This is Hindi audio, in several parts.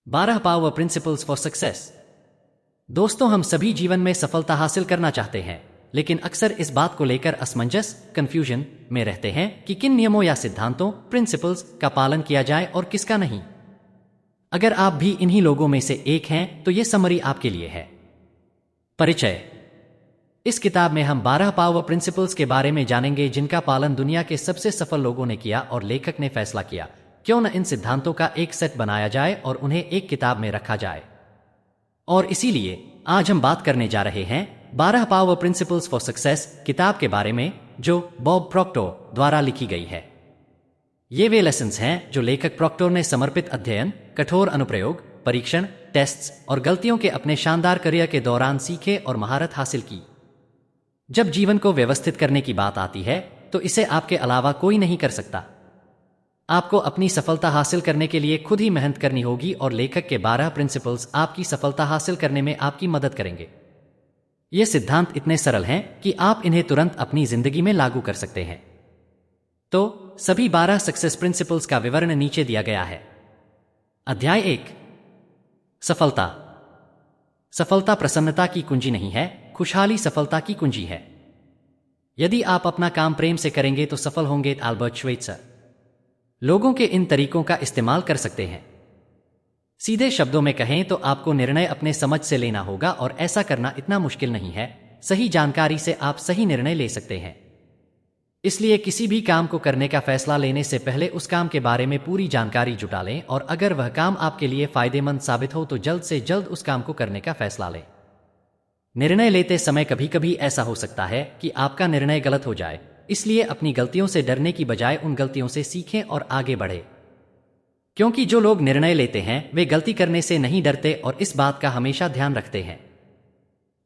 12 पावर प्रिंसिपल्स फॉर सक्सेस। दोस्तों, हम सभी जीवन में सफलता हासिल करना चाहते हैं, लेकिन अक्सर इस बात को लेकर असमंजस कंफ्यूजन में रहते हैं कि किन नियमों या सिद्धांतों प्रिंसिपल्स का पालन किया जाए और किसका नहीं। अगर आप भी इन्हीं लोगों में से एक हैं तो यह समरी आपके लिए है। परिचय। इस किताब में हम 12 पावर प्रिंसिपल्स के बारे में जानेंगे जिनका पालन दुनिया के सबसे सफल लोगों ने किया, और लेखक ने फैसला किया क्यों न इन सिद्धांतों का एक सेट बनाया जाए और उन्हें एक किताब में रखा जाए। और इसीलिए आज हम बात करने जा रहे हैं 12 पावर प्रिंसिपल्स फॉर सक्सेस किताब के बारे में, जो बॉब प्रॉक्टर द्वारा लिखी गई है। ये वे लेसन्स हैं जो लेखक प्रॉक्टर ने समर्पित अध्ययन, कठोर अनुप्रयोग, परीक्षण, टेस्ट्स और गलतियों के अपने शानदार करियर के दौरान सीखे और महारत हासिल की। जब जीवन को व्यवस्थित करने की बात आती है तो इसे आपके अलावा कोई नहीं कर सकता। आपको अपनी सफलता हासिल करने के लिए खुद ही मेहनत करनी होगी, और लेखक के 12 प्रिंसिपल्स आपकी सफलता हासिल करने में आपकी मदद करेंगे। ये सिद्धांत इतने सरल हैं कि आप इन्हें तुरंत अपनी जिंदगी में लागू कर सकते हैं। तो सभी 12 सक्सेस प्रिंसिपल्स का विवरण नीचे दिया गया है। अध्याय 1। सफलता। सफलता प्रसन्नता की कुंजी नहीं है, खुशहाली सफलता की कुंजी है। यदि आप अपना काम प्रेम से करेंगे तो सफल होंगे। अल्बर्ट श्वेइत्जर। लोगों के इन तरीकों का इस्तेमाल कर सकते हैं। सीधे शब्दों में कहें तो आपको निर्णय अपने समझ से लेना होगा, और ऐसा करना इतना मुश्किल नहीं है। सही जानकारी से आप सही निर्णय ले सकते हैं। इसलिए किसी भी काम को करने का फैसला लेने से पहले उस काम के बारे में पूरी जानकारी जुटा लें, और अगर वह काम आपके लिए फायदेमंद साबित हो तो जल्द से जल्द उस काम को करने का फैसला लें। निर्णय लेते समय कभी कभी ऐसा हो सकता है कि आपका निर्णय गलत हो जाए, इसलिए अपनी गलतियों से डरने की बजाय उन गलतियों से सीखें और आगे बढ़ें। क्योंकि जो लोग निर्णय लेते हैं वे गलती करने से नहीं डरते और इस बात का हमेशा ध्यान रखते हैं।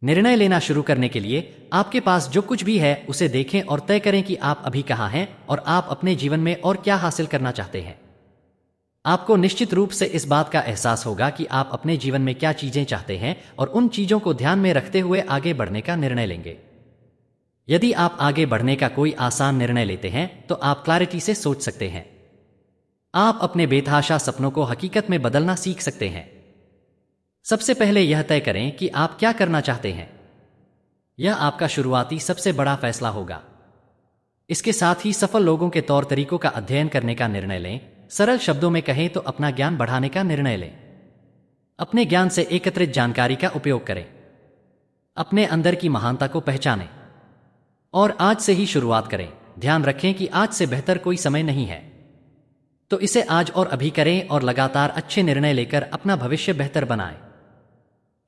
निर्णय लेना शुरू करने के लिए आपके पास जो कुछ भी है उसे देखें और तय करें कि आप अभी कहाँ हैं और आप अपने जीवन में और क्या हासिल करना चाहते हैं। आपको निश्चित रूप से इस बात का एहसास होगा कि आप अपने जीवन में क्या चीजें चाहते हैं, और उन चीजों को ध्यान में रखते हुए आगे बढ़ने का निर्णय लेंगे। यदि आप आगे बढ़ने का कोई आसान निर्णय लेते हैं तो आप क्लैरिटी से सोच सकते हैं। आप अपने बेतहाशा सपनों को हकीकत में बदलना सीख सकते हैं। सबसे पहले यह तय करें कि आप क्या करना चाहते हैं। यह आपका शुरुआती सबसे बड़ा फैसला होगा। इसके साथ ही सफल लोगों के तौर तरीकों का अध्ययन करने का निर्णय लें। सरल शब्दों में कहें तो अपना ज्ञान बढ़ाने का निर्णय लें। अपने ज्ञान से एकत्रित जानकारी का उपयोग करें। अपने अंदर की महानता को पहचानें और आज से ही शुरुआत करें। ध्यान रखें कि आज से बेहतर कोई समय नहीं है, तो इसे आज और अभी करें और लगातार अच्छे निर्णय लेकर अपना भविष्य बेहतर बनाएं।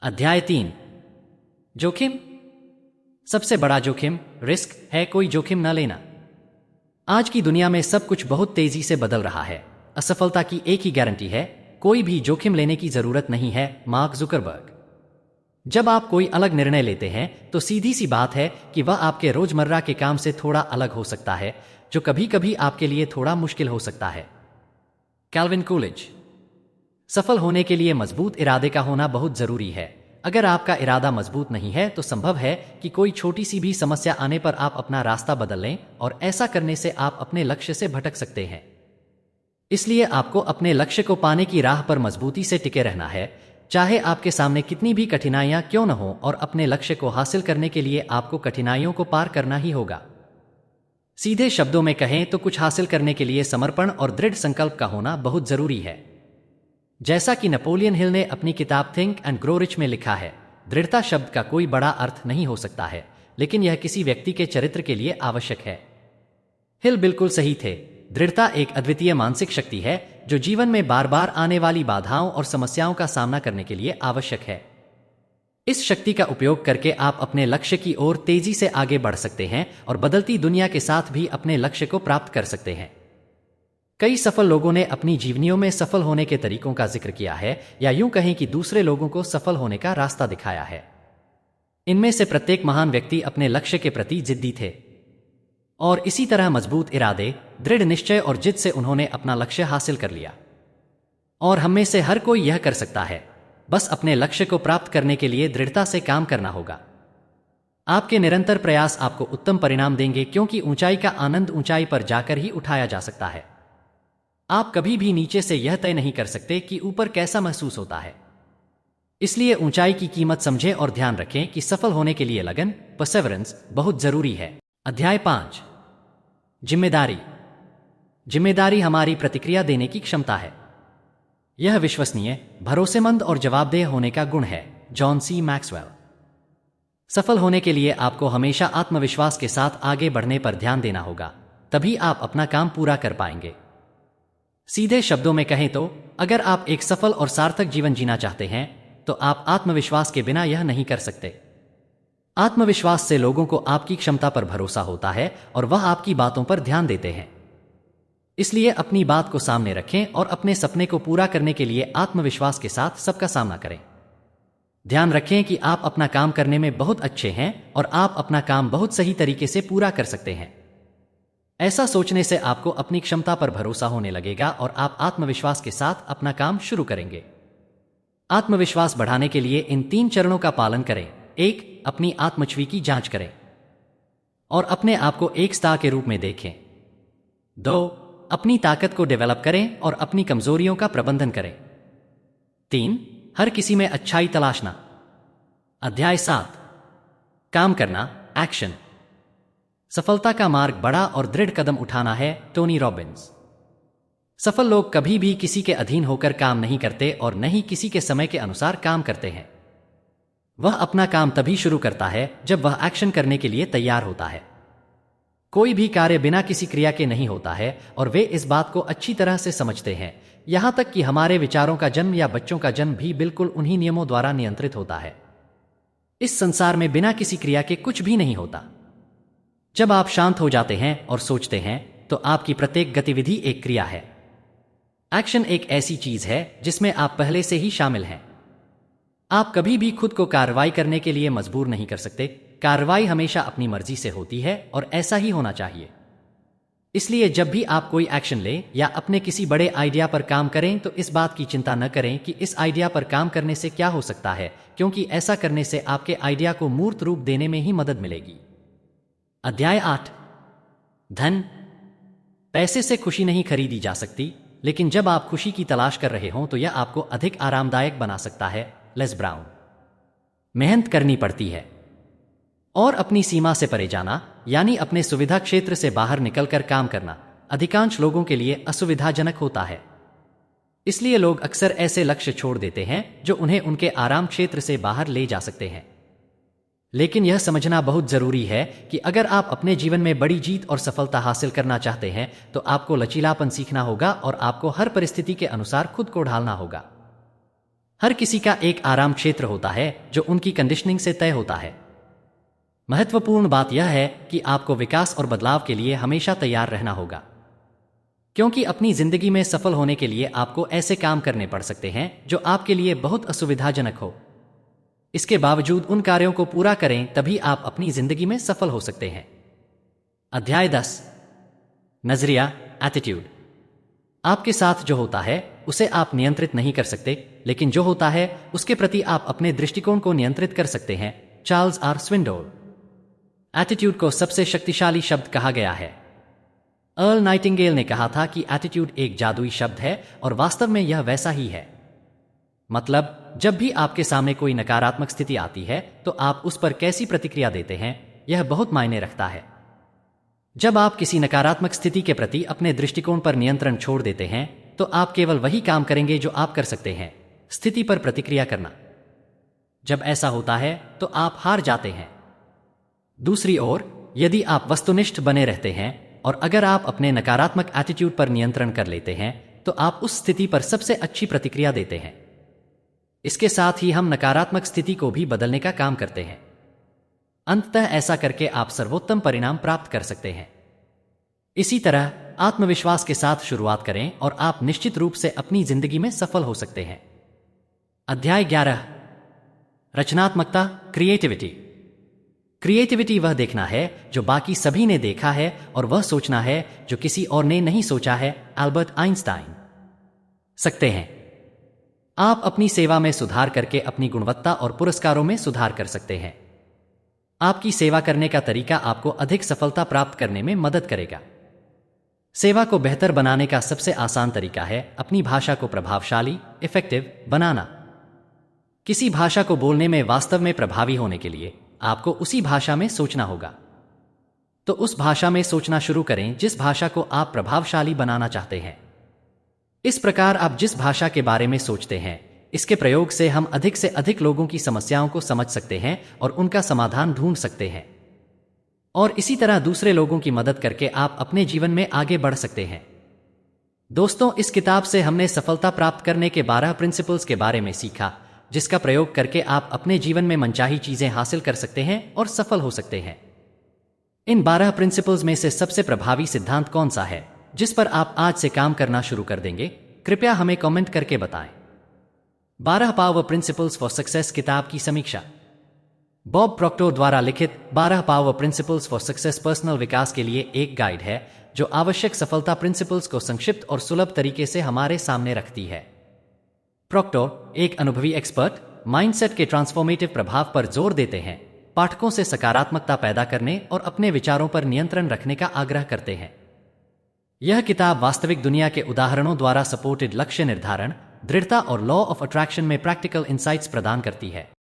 अध्याय 3। जोखिम। सबसे बड़ा जोखिम रिस्क है, कोई जोखिम न लेना। आज की दुनिया में सब कुछ बहुत तेजी से बदल रहा है। असफलता की एक ही गारंटी है, कोई भी जोखिम लेने की जरूरत नहीं है। Mark Zuckerberg. जब आप कोई अलग निर्णय लेते हैं तो सीधी सी बात है कि वह आपके रोजमर्रा के काम से थोड़ा अलग हो सकता है, जो कभी कभी आपके लिए थोड़ा मुश्किल हो सकता है। Calvin Coolidge. सफल होने के लिए मजबूत इरादे का होना बहुत जरूरी है। अगर आपका इरादा मजबूत नहीं है तो संभव है कि कोई छोटी सी भी समस्या आने पर आप अपना रास्ता बदल लें, और ऐसा करने से आप अपने लक्ष्य से भटक सकते हैं। इसलिए आपको अपने लक्ष्य को पाने की राह पर मजबूती से टिके रहना है, चाहे आपके सामने कितनी भी कठिनाइयां क्यों न हो, और अपने लक्ष्य को हासिल करने के लिए आपको कठिनाइयों को पार करना ही होगा। सीधे शब्दों में कहें तो कुछ हासिल करने के लिए समर्पण और दृढ़ संकल्प का होना बहुत जरूरी है। जैसा कि नेपोलियन हिल ने अपनी किताब थिंक एंड ग्रो रिच में लिखा है, दृढ़ता शब्द का कोई बड़ा अर्थ नहीं हो सकता है, लेकिन यह किसी व्यक्ति के चरित्र के लिए आवश्यक है। हिल बिल्कुल सही थे। दृढ़ता एक अद्वितीय मानसिक शक्ति है जो जीवन में बार बार आने वाली बाधाओं और समस्याओं का सामना करने के लिए आवश्यक है। इस शक्ति का उपयोग करके आप अपने लक्ष्य की ओर तेजी से आगे बढ़ सकते हैं और बदलती दुनिया के साथ भी अपने लक्ष्य को प्राप्त कर सकते हैं। कई सफल लोगों ने अपनी जीवनियों में सफल होने के तरीकों का जिक्र किया है, या यूं कहें कि दूसरे लोगों को सफल होने का रास्ता दिखाया है। इनमें से प्रत्येक महान व्यक्ति अपने लक्ष्य के प्रति जिद्दी थे, और इसी तरह मजबूत इरादे, दृढ़ निश्चय और जिद से उन्होंने अपना लक्ष्य हासिल कर लिया। और हम में से हर कोई यह कर सकता है, बस अपने लक्ष्य को प्राप्त करने के लिए दृढ़ता से काम करना होगा। आपके निरंतर प्रयास आपको उत्तम परिणाम देंगे, क्योंकि ऊंचाई का आनंद ऊंचाई पर जाकर ही उठाया जा सकता है। आप कभी भी नीचे से यह तय नहीं कर सकते कि ऊपर कैसा महसूस होता है। इसलिए ऊंचाई की कीमत समझें और ध्यान रखें कि सफल होने के लिए लगन, परसेवरेंस बहुत जरूरी है। अध्याय 5, जिम्मेदारी। जिम्मेदारी हमारी प्रतिक्रिया देने की क्षमता है। यह विश्वसनीय, भरोसेमंद और जवाबदेह होने का गुण है। John C Maxwell. सफल होने के लिए आपको हमेशा आत्मविश्वास के साथ आगे बढ़ने पर ध्यान देना होगा, तभी आप अपना काम पूरा कर पाएंगे। सीधे शब्दों में कहें तो अगर आप एक सफल और सार्थक जीवन जीना चाहते हैं तो आप आत्मविश्वास के बिना यह नहीं कर सकते। आत्मविश्वास से लोगों को आपकी क्षमता पर भरोसा होता है और वह आपकी बातों पर ध्यान देते हैं। इसलिए अपनी बात को सामने रखें और अपने सपने को पूरा करने के लिए आत्मविश्वास के साथ सबका सामना करें। ध्यान रखें कि आप अपना काम करने में बहुत अच्छे हैं और आप अपना काम बहुत सही तरीके से पूरा कर सकते हैं। ऐसा सोचने से आपको अपनी क्षमता पर भरोसा होने लगेगा और आप आत्मविश्वास के साथ अपना काम शुरू करेंगे। आत्मविश्वास बढ़ाने के लिए इन 3 चरणों का पालन करें। 1, अपनी आत्मछवि की जांच करें और अपने आप को एक स्टार के रूप में देखें। 2, अपनी ताकत को डेवलप करें और अपनी कमजोरियों का प्रबंधन करें। 3, हर किसी में अच्छाई तलाशना। अध्याय 7, काम करना, एक्शन। सफलता का मार्ग बड़ा और दृढ़ कदम उठाना है। Tony Robbins. सफल लोग कभी भी किसी के अधीन होकर काम नहीं करते और न ही किसी के समय के अनुसार काम करते हैं। वह अपना काम तभी शुरू करता है जब वह एक्शन करने के लिए तैयार होता है। कोई भी कार्य बिना किसी क्रिया के नहीं होता है और वे इस बात को अच्छी तरह से समझते हैं। यहां तक कि हमारे विचारों का जन्म या बच्चों का जन्म भी बिल्कुल उन्हीं नियमों द्वारा नियंत्रित होता है। इस संसार में बिना किसी क्रिया के कुछ भी नहीं होता। जब आप शांत हो जाते हैं और सोचते हैं तो आपकी प्रत्येक गतिविधि एक क्रिया है। एक्शन एक ऐसी चीज है जिसमें आप पहले से ही शामिल हैं। आप कभी भी खुद को कार्रवाई करने के लिए मजबूर नहीं कर सकते। कार्रवाई हमेशा अपनी मर्जी से होती है और ऐसा ही होना चाहिए। इसलिए जब भी आप कोई एक्शन लें या अपने किसी बड़े आइडिया पर काम करें तो इस बात की चिंता न करें कि इस आइडिया पर काम करने से क्या हो सकता है, क्योंकि ऐसा करने से आपके आइडिया को मूर्त रूप देने में ही मदद मिलेगी। अध्याय 8, धन। पैसे से खुशी नहीं खरीदी जा सकती, लेकिन जब आप खुशी की तलाश कर रहे हों तो यह आपको अधिक आरामदायक बना सकता है। Less brown. मेहनत करनी पड़ती है और अपनी सीमा से परे जाना, यानी अपने सुविधा क्षेत्र से बाहर निकलकर काम करना, अधिकांश लोगों के लिए असुविधाजनक होता है। इसलिए लोग अक्सर ऐसे लक्ष्य छोड़ देते हैं जो उन्हें उनके आराम क्षेत्र से बाहर ले जा सकते हैं। लेकिन यह समझना बहुत जरूरी है कि अगर आप अपने जीवन में बड़ी जीत और सफलता हासिल करना चाहते हैं तो आपको लचीलापन सीखना होगा और आपको हर परिस्थिति के अनुसार खुद को ढालना होगा। हर किसी का एक आराम क्षेत्र होता है जो उनकी कंडीशनिंग से तय होता है। महत्वपूर्ण बात यह है कि आपको विकास और बदलाव के लिए हमेशा तैयार रहना होगा, क्योंकि अपनी जिंदगी में सफल होने के लिए आपको ऐसे काम करने पड़ सकते हैं जो आपके लिए बहुत असुविधाजनक हो। इसके बावजूद उन कार्यों को पूरा करें, तभी आप अपनी जिंदगी में सफल हो सकते हैं। अध्याय 10, नजरिया, एटीट्यूड। आपके साथ जो होता है उसे आप नियंत्रित नहीं कर सकते, लेकिन जो होता है उसके प्रति आप अपने दृष्टिकोण को नियंत्रित कर सकते हैं। Charles are स्विंडोल। एटीट्यूड को सबसे शक्तिशाली शब्द कहा गया है। अर्ल नाइटिंगेल ने कहा था कि एटीट्यूड एक जादुई शब्द है और वास्तव में यह वैसा ही है। मतलब, जब भी आपके सामने कोई नकारात्मक स्थिति आती है तो आप उस पर कैसी प्रतिक्रिया देते हैं, यह बहुत मायने रखता है। जब आप किसी नकारात्मक स्थिति के प्रति अपने दृष्टिकोण पर नियंत्रण छोड़ देते हैं तो आप केवल वही काम करेंगे जो आप कर सकते हैं, स्थिति पर प्रतिक्रिया करना। जब ऐसा होता है तो आप हार जाते हैं। दूसरी ओर, यदि आप वस्तुनिष्ठ बने रहते हैं और अगर आप अपने नकारात्मक एटीट्यूड पर नियंत्रण कर लेते हैं तो आप उस स्थिति पर सबसे अच्छी प्रतिक्रिया देते हैं। इसके साथ ही हम नकारात्मक स्थिति को भी बदलने का काम करते हैं। अंततः ऐसा करके आप सर्वोत्तम परिणाम प्राप्त कर सकते हैं। इसी तरह आत्मविश्वास के साथ शुरुआत करें और आप निश्चित रूप से अपनी जिंदगी में सफल हो सकते हैं। अध्याय 11, रचनात्मकता, क्रिएटिविटी। क्रिएटिविटी वह देखना है जो बाकी सभी ने देखा है और वह सोचना है जो किसी और ने नहीं सोचा है। Albert Einstein. सकते हैं। आप अपनी सेवा में सुधार करके अपनी गुणवत्ता और पुरस्कारों में सुधार कर सकते हैं। आपकी सेवा करने का तरीका आपको अधिक सफलता प्राप्त करने में मदद करेगा। सेवा को बेहतर बनाने का सबसे आसान तरीका है अपनी भाषा को प्रभावशाली, इफेक्टिव बनाना। किसी भाषा को बोलने में वास्तव में प्रभावी होने के लिए आपको उसी भाषा में सोचना होगा। तो उस भाषा में सोचना शुरू करें जिस भाषा को आप प्रभावशाली बनाना चाहते हैं। इस प्रकार आप जिस भाषा के बारे में सोचते हैं, इसके प्रयोग से हम अधिक से अधिक लोगों की समस्याओं को समझ सकते हैं और उनका समाधान ढूंढ सकते हैं। और इसी तरह दूसरे लोगों की मदद करके आप अपने जीवन में आगे बढ़ सकते हैं। दोस्तों, इस किताब से हमने सफलता प्राप्त करने के 12 प्रिंसिपल्स के बारे में सीखा, जिसका प्रयोग करके आप अपने जीवन में मनचाही चीजें हासिल कर सकते हैं और सफल हो सकते हैं। इन 12 प्रिंसिपल्स में से सबसे प्रभावी सिद्धांत कौन सा है जिस पर आप आज से काम करना शुरू कर देंगे? कृपया हमें कमेंट करके बताएं। 12 पावर प्रिंसिपल्स फॉर सक्सेस किताब की समीक्षा। बॉब प्रॉक्टर द्वारा लिखित 12 power principles for success personal विकास के लिए एक गाइड है जो आवश्यक सफलता प्रिंसिपल्स को संक्षिप्त और सुलभ तरीके से हमारे सामने रखती है। प्रॉक्टर, एक अनुभवी एक्सपर्ट, माइंडसेट के ट्रांसफॉर्मेटिव प्रभाव पर जोर देते हैं, पाठकों से सकारात्मकता पैदा करने और अपने विचारों पर नियंत्रण रखने का आग्रह करते हैं। यह किताब वास्तविक दुनिया के उदाहरणों द्वारा सपोर्टेड लक्ष्य निर्धारण, दृढ़ता और लॉ ऑफ अट्रैक्शन में प्रैक्टिकल इंसाइट्स प्रदान करती है।